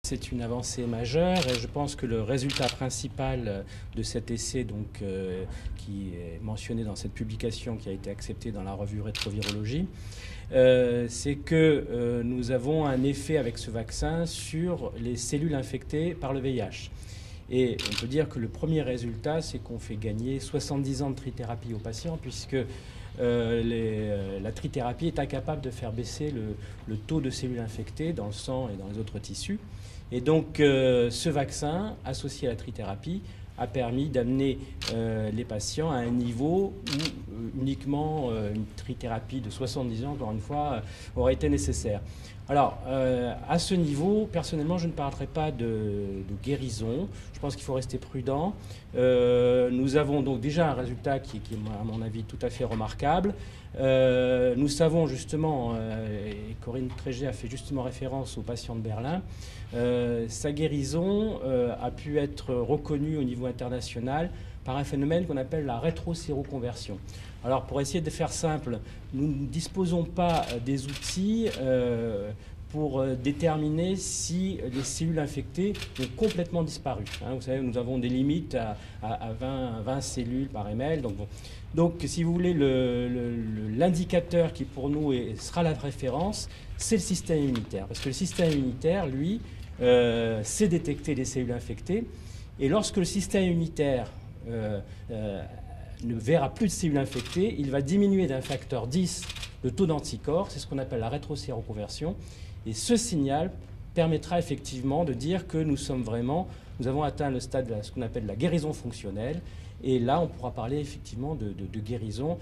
C'est une avancée majeure et je pense que le résultat principal de cet essai, qui est mentionné dans cette publication qui a été acceptée dans la revue Rétrovirologie, c'est que nous avons un effet avec ce vaccin sur les cellules infectées par le VIH. Et on peut dire que le premier résultat, c'est qu'on fait gagner 70 ans de trithérapie aux patients, puisque la trithérapie est incapable de faire baisser le taux de cellules infectées dans le sang et dans les autres tissus. Et donc ce vaccin, associé à la trithérapie, a permis d'amener les patients à un niveau où uniquement une trithérapie de 70 ans, encore une fois, aurait été nécessaire. Alors, à ce niveau, personnellement, je ne parlerai pas de guérison. Je pense qu'il faut rester prudent. Nous avons donc déjà un résultat qui est, à mon avis, tout à fait remarquable. Nous savons justement, et Corinne Tréger a fait justement référence aux patients de Berlin, sa guérison a pu être reconnue au niveau international par un phénomène qu'on appelle la rétro-séroconversion. Alors pour essayer de faire simple, nous ne disposons pas des outils pour déterminer si les cellules infectées ont complètement disparu. Vous savez, nous avons des limites à 20 cellules par ml. Donc si vous voulez, l'indicateur qui pour nous sera la référence, c'est le système immunitaire. Parce que le système immunitaire, lui, sait détecter les cellules infectées. Et lorsque le système immunitaire ne verra plus de cellules infectées, il va diminuer d'un facteur 10 le taux d'anticorps, c'est ce qu'on appelle la rétroséroconversion. Et ce signal permettra effectivement de dire que nous avons atteint le stade de ce qu'on appelle la guérison fonctionnelle. Et là, on pourra parler effectivement de guérison.